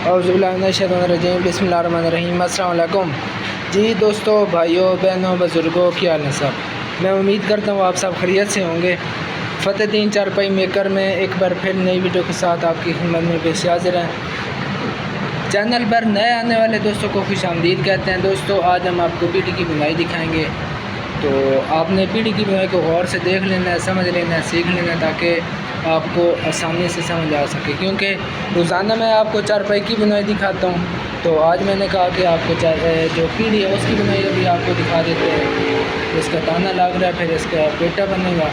औज़ुबिल्लाहिमिनश्शैतानिर्रजीम बिस्मिल्लाहिर्रहमानिर्रहीम। अस्सलाम वालेकुम जी दोस्तों, भाइयों, बहनों, बुज़ुर्गों, क्या हाल है सब। मैं उम्मीद करता हूँ आप सब खैरियत से होंगे। फ़तेह चारपाई मेकर में एक बार फिर नई वीडियो के साथ आपकी खिदमत में पेश हाज़िर हैं। चैनल पर नए आने वाले दोस्तों को खुशामदीद कहते हैं। दोस्तों, आज हम आपको पीढ़ी की बुनाई दिखाएँगे। तो आपने पीढ़ी की बुनाई को गौर से देख लेना है, समझ लेना है, सीख लेना है, ताकि आपको आसानी से समझ आ सके। क्योंकि रोज़ाना मैं आपको चारपाई की बुनाई दिखाता हूँ, तो आज मैंने कहा कि आपको जो पीढ़ी है उसकी बुनाई अभी आपको दिखा देते हैं। इसका ताना लग रहा है, फिर इसका पेटा बनेगा।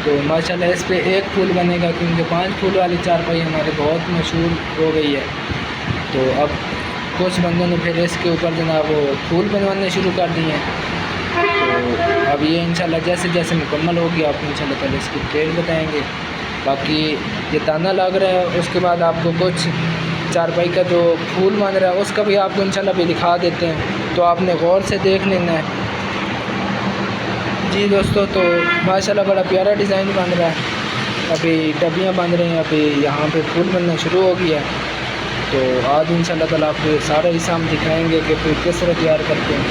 तो माशाल्लाह इस पर एक फूल बनेगा, क्योंकि 5 फूल वाली चारपाई हमारे बहुत मशहूर हो गई है। तो अब कुछ बंदों ने फिर इसके ऊपर जनाब वो फूल बनवाने शुरू कर दिए हैं। तो अब ये इंशाल्लाह जैसे जैसे मुकम्मल होगी आपको इंशाल्लाह पहले इसकी डिटेल बताएंगे। बाकी ये ताना लग रहा है, उसके बाद आपको कुछ चारपाई का जो फूल बन रहा है उसका भी आपको इंशाल्लाह भी दिखा देते हैं। तो आपने गौर से देख लेना है जी दोस्तों। तो माशाल्लाह बड़ा प्यारा डिज़ाइन बन रहा है। अभी डबियाँ बन रही हैं, अभी यहाँ पे फूल बनना शुरू हो गया है। तो आज इंशाल्लाह ताला आपको सारा हिस्सा हम दिखाएँगे कि फिर किस तरह तैयार करते हैं।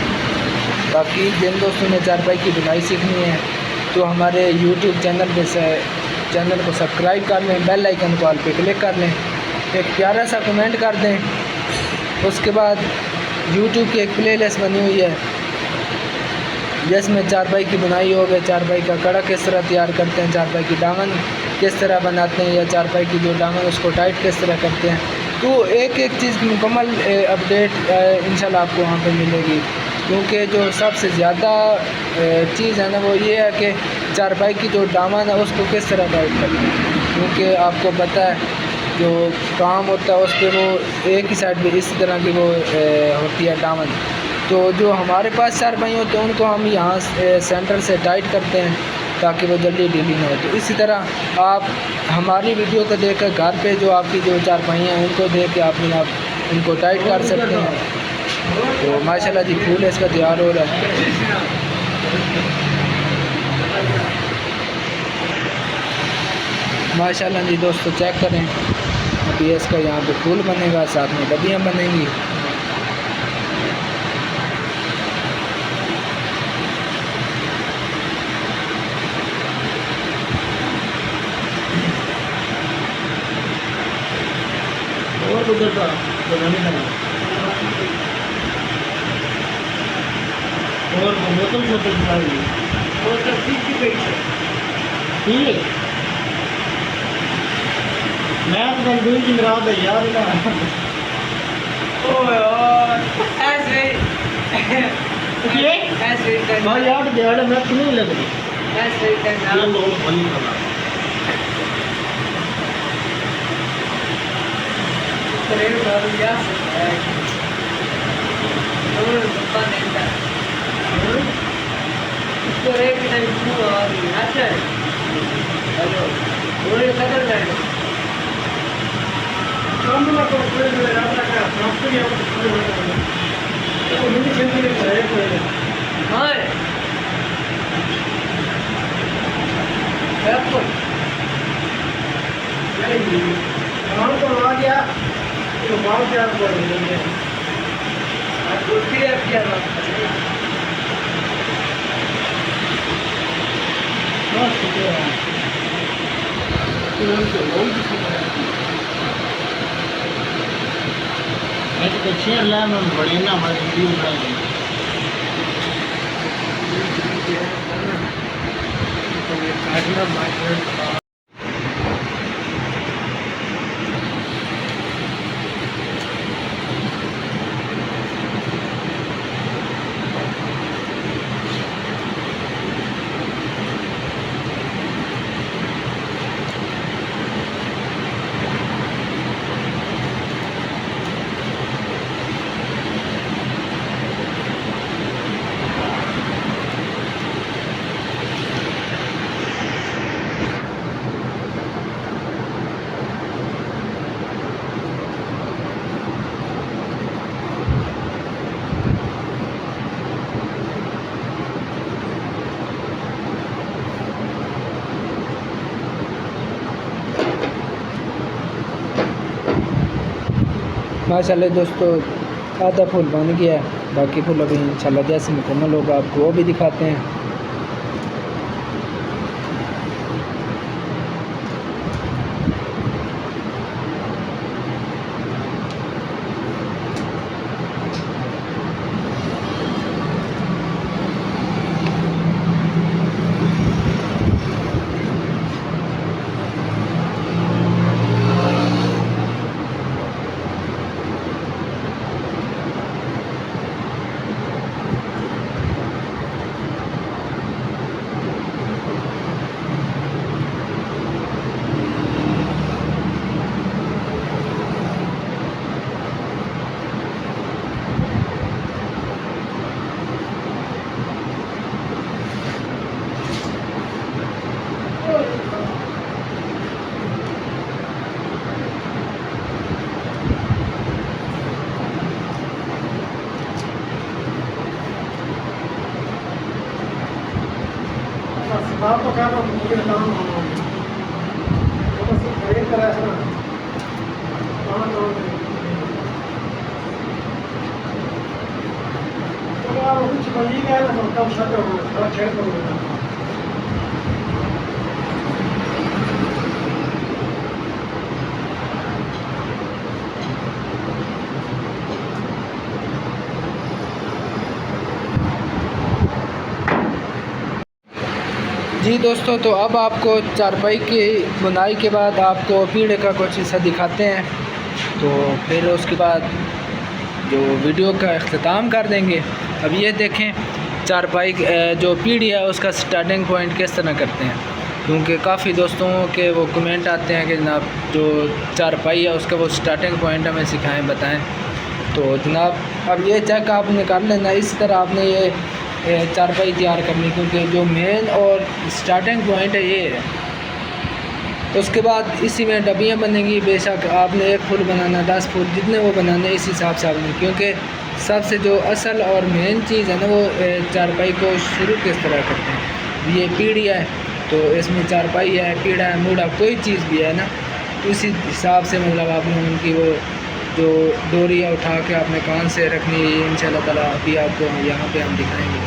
बाकी जिन दोस्तों ने चारपाई की बुनाई सीखनी है तो हमारे यूट्यूब चैनल पे से चैनल को सब्सक्राइब कर लें, बेल आइकन को ऑल पे क्लिक कर लें, एक प्यारा सा कमेंट कर दें। उसके बाद यूट्यूब की एक प्लेलिस्ट बनी हुई है जिसमें चारपाई की बुनाई हो गई, चारपाई का कड़ा किस तरह तैयार करते हैं, चारपाई की दामन किस तरह बनाते हैं, या चारपाई की जो दामन उसको टाइट किस तरह करते हैं। तो एक एक चीज़ की मुकम्मल अपडेट इंशाल्लाह आपको वहाँ पे मिलेगी। क्योंकि जो सबसे ज़्यादा चीज़ है ना वो ये है कि चारपाई की जो दामन है उसको किस तरह टाइट करते हैं। क्योंकि आपको पता है जो काम होता है उस पर वो एक ही साइड पे इस तरह की वो होती है दामन। तो जो हमारे पास चारपाई होते हैं उनको हम यहाँ सेंटर से टाइट करते हैं ताकि वो जल्दी ढीली ना हो। तो इसी तरह आप हमारी वीडियो को देख कर घर पर जो आपकी जो चारपाई हैं उनको देख के आप उनको टाइट कर सकते हैं। तो माशाल्लाह जी फूल इसका तैयार हो रहा है। माशाल्लाह जी दोस्तों चेक करें, अभी इसका यहाँ पे फूल बनेगा, साथ में डबियाँ बनेंगी। और उधर का और बोतल छोटे दिखाई और तस्वीर की गई है ठीक। मैं तो दूर की रात है यार ना। ओ यार ऐसे ये ऐसे भाई यार दिहाड़े मैं तो नहीं लग रही ऐसे करना ये लोग बनी करना करे बाबू यार और पता नहीं था इसको रेट नहीं हुआ अच्छा हेलो वो कदर नहीं काम ना को कोई नहीं आता का प्रॉपर्टी है तो मुझे चेंज नहीं करे कोई हां एप्पल नहीं काम तो आ गया तो माल क्या कर देंगे आपको फिर क्या बात अच्छी अल्लाह में बड़ी ना हमारी वीडियो बनाई माशाल्लाह दोस्तों आधा फुल बन गया है, बाकी फुल अभी इंशाल्लाह जैसे मुकम्मल होगा आपको वो भी दिखाते हैं। आपको क्या मुझे काम तो बस एक तरह से ना कहाँ तो आप कुछ बनी गया ना कम शब्द हो थोड़ा छेड़ करूँगा। जी दोस्तों, तो अब आपको चारपाई की बुनाई के बाद आपको पीढ़े का कुछ हिस्सा दिखाते हैं, तो फिर उसके बाद जो वीडियो का अख्ताम कर देंगे। अब ये देखें चारपाई जो पीढ़ी है उसका स्टार्टिंग पॉइंट किस तरह करते हैं, क्योंकि काफ़ी दोस्तों के वो कमेंट आते हैं कि जनाब जो चारपाई है उसका वो स्टार्टिंग पॉइंट हमें सिखाएं, बताएं। तो जनाब अब ये चेक आपने कर लेना, इस तरह आपने ये चारपाई तैयार करनी, क्योंकि जो मेन और स्टार्टिंग पॉइंट है ये है। उसके बाद इसी में डबियाँ बनेंगी। बेशक आपने एक फुट बनाना, 10 फुट, जितने वो बनाने इस हिसाब से आपने, क्योंकि सबसे जो असल और मेन चीज़ है ना वो चारपाई को शुरू किस तरह करते हैं। ये पीढ़ी है तो इसमें चारपाई है, पीढ़ा है, मूढ़ा, कोई चीज़ भी है ना, उसी हिसाब से मतलब आपने उनकी वो जो डोरी है उठा के आपने कान से रखनी है। इंशाल्लाह ताला अभी आपको यहाँ पे हम दिखाएंगे।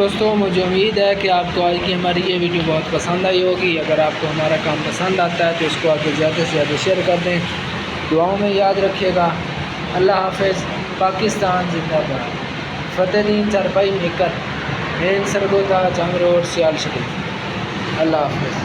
दोस्तों मुझे उम्मीद है कि आपको आज की हमारी ये वीडियो बहुत पसंद आई होगी। अगर आपको हमारा काम पसंद आता है तो इसको आगे ज़्यादा से ज़्यादा शेयर कर दें। दुआओं में याद रखिएगा। अल्लाह हाफ़िज़। पाकिस्तान जिंदाबाद। फ़तेहदीन चारपाई मेकर, मेन सरगोदा, जंग रोड, सियाल शरीफ। अल्लाह हाफ़िज़।